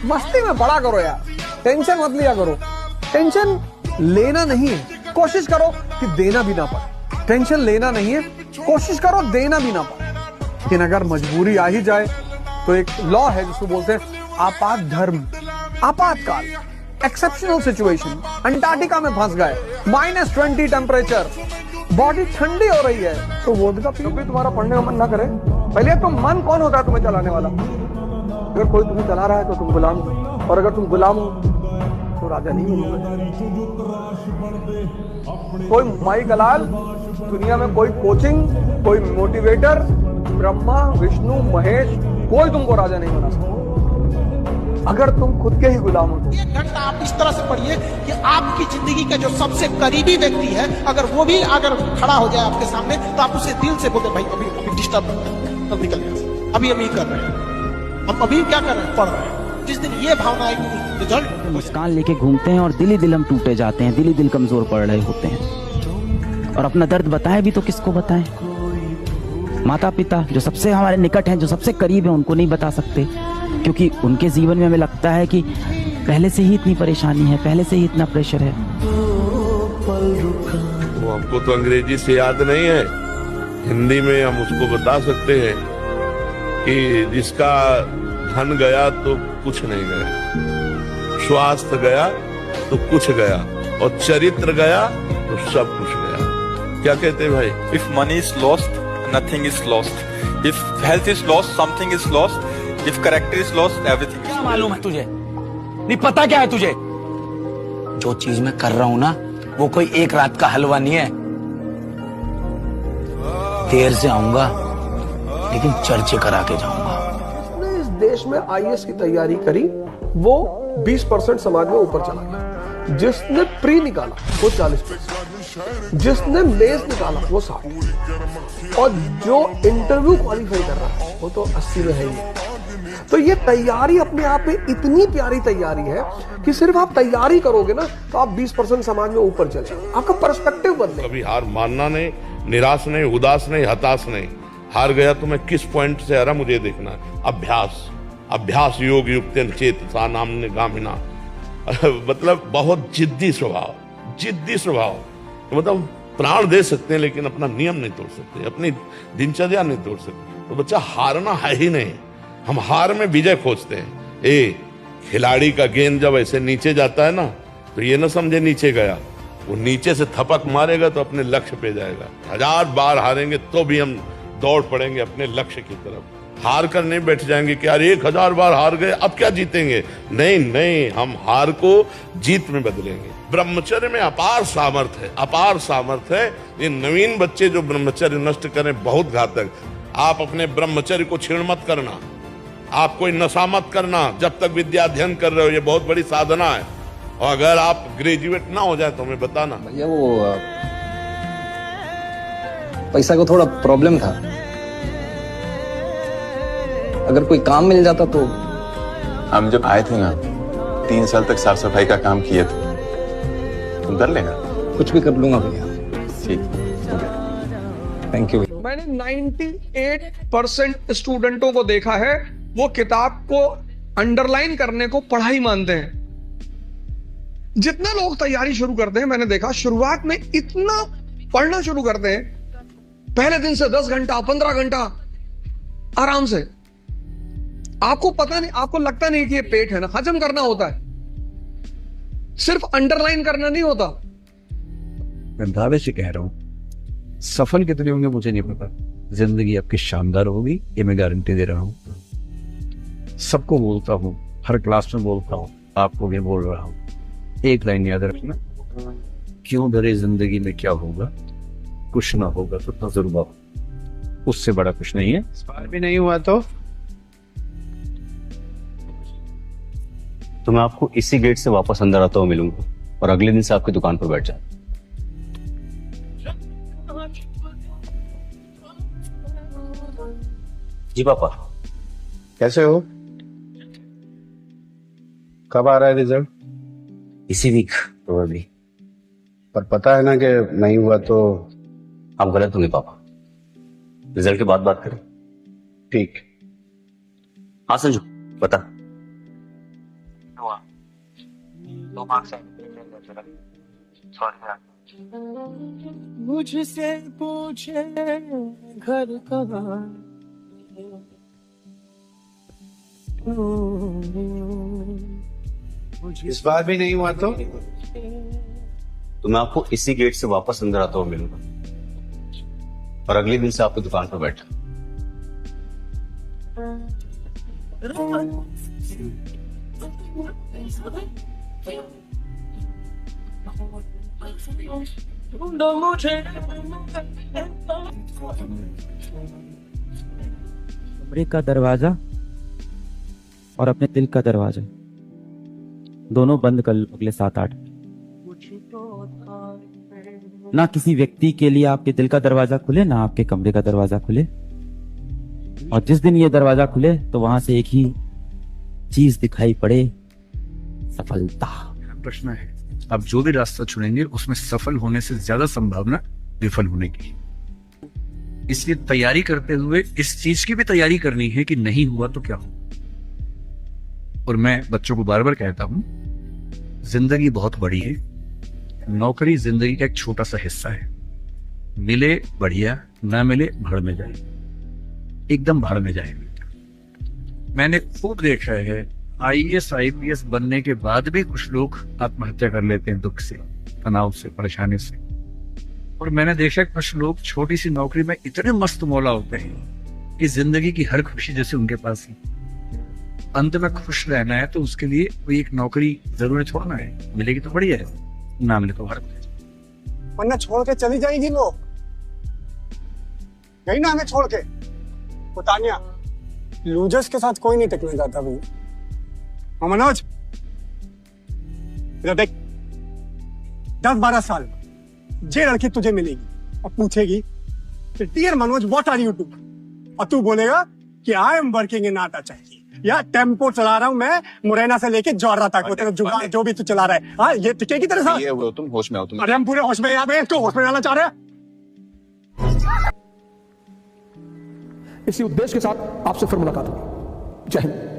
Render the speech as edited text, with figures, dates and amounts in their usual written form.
मस्ती में बड़ा करो यार, टेंशन मत लिया करो। टेंशन लेना नहीं है, कोशिश करो कि देना भी ना पड़े। टेंशन लेना नहीं है, कोशिश करो देना भी ना पड़े। लेकिन अगर मजबूरी आ ही जाए तो एक लॉ है जिसको बोलते हैं आपात धर्म, आपातकाल, एक्सेप्शनल सिचुएशन। अंटार्कटिका में फंस गए, -20 टेम्परेचर, बॉडी ठंडी हो रही है, तो वोडका पियो। भी तुम्हारा पढ़ने का मन ना करे, पहले तो मन कौन होता है तुम्हें चलाने वाला? अगर कोई तुम्हें चला रहा है तो तुम गुलाम हो, और अगर तुम गुलाम हो तो राजा नहीं मिलोगे। कोई माई कलाल दुनिया में, कोई कोचिंग, कोई मोटिवेटर, ब्रह्मा विष्णु महेश, कोई तुमको राजा नहीं बना सकता अगर तुम खुद के ही गुलाम हो। ये घटना आप इस तरह से पढ़िए कि आपकी जिंदगी का जो सबसे करीबी व्यक्ति है, अगर वो भी अगर खड़ा हो जाए आपके सामने, तो आप उसे दिल से बोलते भाई अभी डिस्टर्ब अब निकल गया, अभी हम ये कर रहे हैं, हम अभी क्या कर रहे हैं, पढ़ रहे हैं। जिस दिन ये भावना आएगी, रिजल्ट मुस्कान लेके घूमते हैं और दिल ही दिल हम टूटे जाते हैं, दिल ही दिल कमजोर पड़ रहे होते हैं। और अपना दर्द बताए भी तो किसको बताएं? माता पिता जो सबसे हमारे निकट हैं, जो सबसे करीब हैं, उनको नहीं बता सकते, क्योंकि उनके जीवन में हमें लगता है कि पहले से ही इतनी परेशानी है, पहले से ही इतना प्रेशर है। वो हमको तो अंग्रेजी से याद नहीं है, हिंदी में हम उसको बता सकते हैं कि जिसका धन गया तो कुछ नहीं गया, स्वास्थ्य गया तो कुछ गया, और चरित्र गया तो सब कुछ गया। क्या कहते हैं भाई? If money is lost, nothing is lost. If health is lost, something is lost. If character is lost, everything is क्या मालूम है तुझे? नहीं पता क्या है तुझे? जो चीज मैं कर रहा हूं ना, वो कोई एक रात का हलवा नहीं है। देर से आऊंगा, लेकिन चर्चे करा के जाऊंगा। जिसने इस देश में आईएएस की तैयारी करी वो 20% समाज में ऊपर चला गया। जिसने प्री निकाला वो 40%, जिसने मेंस निकाला वो 60%, और जो इंटरव्यू क्वालिफाई कर रहा है वो तो 80 में है ही। तो ये तैयारी अपने आप में इतनी प्यारी तैयारी है कि सिर्फ आप तैयारी करोगे ना तो आप 20% समाज में ऊपर चले जाओगे, आपका पर्सपेक्टिव बदले। कभी हार मानना नहीं, निराश नहीं, उदास नहीं, हताश नहीं। हार गया तो मैं किस पॉइंट से हारा मुझे देखना है। अभ्यास, अभ्यास योग युक्तेन चेतसा नाम्ने गामिना। मतलब बहुत जिद्दी स्वभाव, जिद्दी स्वभाव। मतलब प्राण दे सकते हैं लेकिन अपना नियम नहीं तोड़ सकते, अपनी दिनचर्या नहीं तोड़ सकते। तो बच्चा हारना है ही नहीं, हम हार में विजय खोजते हैं। खिलाड़ी का गेंद जब ऐसे नीचे जाता है ना, तो ये ना समझे नीचे गया, वो नीचे से थपक मारेगा तो अपने लक्ष्य पे जाएगा। 1000 बार हारेंगे तो भी हम दौड़ पड़ेंगे अपने लक्ष्य की तरफ। हार कर नहीं बैठ जाएंगे कि यार 1000 बार हार गए अब क्या जीतेंगे। नहीं नहीं, हम हार को जीत में बदलेंगे। ब्रह्मचर्य में अपार सामर्थ्य है, अपार सामर्थ्य है। ये नवीन बच्चे जो ब्रह्मचर्य नष्ट करें बहुत घातक। आप अपने ब्रह्मचर्य को छीण मत करना, आप कोई नशा मत करना जब तक विद्या अध्ययन कर रहे हो, ये बहुत बड़ी साधना है। और अगर आप ग्रेजुएट ना हो जाए तो हमें बताना। भैया वो पैसा को थोड़ा प्रॉब्लम था, अगर कोई काम मिल जाता तो। हम जब आए थे ना 3 साल तक साफ सफाई का काम किए थे, तुम कर लेना। कुछ भी कर लूंगा भैया। ठीक, थैंक यू। मैंने 98% स्टूडेंटों को देखा है वो किताब को अंडरलाइन करने को पढ़ाई मानते हैं। जितने लोग तैयारी शुरू करते हैं, मैंने देखा शुरुआत में इतना पढ़ना शुरू करते हैं, पहले दिन से 10 घंटा 15 घंटा आराम से। आपको पता नहीं, आपको लगता नहीं कि ये पेट है ना, हजम करना होता है, सिर्फ अंडरलाइन करना नहीं होता। मैं दावे से कह रहा हूं, सफल कितने होंगे मुझे नहीं पता, जिंदगी आपकी शानदार होगी, ये मैं गारंटी दे रहा हूं। सबको बोलता हूं, हर क्लास में बोलता हूं, आपको भी बोल रहा हूं, एक लाइन याद रखना, क्यों डरे जिंदगी में क्या होगा, कुछ ना होगा तो तजुर्बा हो, उससे बड़ा कुछ नहीं है। इस बार भी नहीं हुआ तो मैं आपको इसी गेट से वापस अंदर आता हुआ मिलूंगा और अगले दिन से आपकी दुकान पर बैठ जाए। जी पापा। कैसे हो? कब आ रहा है रिजल्ट? इसी वीक प्रोबेबली। पर पता है ना कि नहीं हुआ तो। आप गलत होंगे पापा, रिजल्ट के बाद बात करें। ठीक। हाँ संजू बता। हुआ 2 मार्क्स सॉरी मुझसे पूछे घर कहाँ इस बार भी नहीं हुआ तो मैं आपको इसी गेट से वापस अंदर आता हुआ मिलूंगा और अगले दिन से आपकी दुकान पर बैठा। कमरे का दरवाजा और अपने दिल का दरवाजा दोनों बंद कर लो अगले 7-8। ना किसी व्यक्ति के लिए आपके दिल का दरवाजा खुले, ना आपके कमरे का दरवाजा खुले। और जिस दिन ये दरवाजा खुले तो वहां से एक ही चीज दिखाई पड़े, सफलता। प्रश्न है, आप जो भी रास्ता चुनेंगे उसमें सफल होने से ज्यादा संभावना विफल होने की। इसलिए तैयारी करते हुए इस चीज की भी तैयारी करनी है कि नहीं हुआ तो क्या हो। और मैं बच्चों को बार बार कहता हूं, जिंदगी बहुत बड़ी है, नौकरी जिंदगी का एक छोटा सा हिस्सा है। मिले बढ़िया, ना मिले भाड़ में जाए, एकदम भाड़ में जाए। मैंने खूब देखा है, IAS IPS बनने के बाद भी कुछ लोग आत्महत्या कर लेते हैं दुख से, तनाव से, परेशानी से। और मैंने देखा कुछ लोग छोटी सी नौकरी में इतने मस्त मौला होते हैं कि जिंदगी की हर खुशी जैसे उनके पास है। अंत में खुश रहना है तो उसके लिए कोई एक नौकरी जरूरी छोड़ना है, मिलेगी तो बढ़िया है, ना मिले तो हर वरना छोड़ के चली जाएगी वो। गई ना हमें छोड़ के। तानिया, लूजर्स के साथ कोई नहीं टिकने जाता भैया। मनोज, इधर देख, 10-12 साल जे लड़की तुझे मिलेगी और पूछेगी dear Manoj what are you do, और तू बोलेगा कि आई एम वर्किंग इन आटा चाहिए, या टेम्पो चला रहा हूं मैं मुरैना से लेके जौहरा तक, वो तेरा जुगाड़ जो भी तू चला रहा है। हाँ, ये टिकेगी तेरे साथ। ये वो तुम होश में आओ तुम। अरे हम पूरे होश में, यहाँ पे तो होश में आना चाह रहे हैं। इसी उद्देश्य के साथ आपसे फिर मुलाकात होगी। जय हिंद।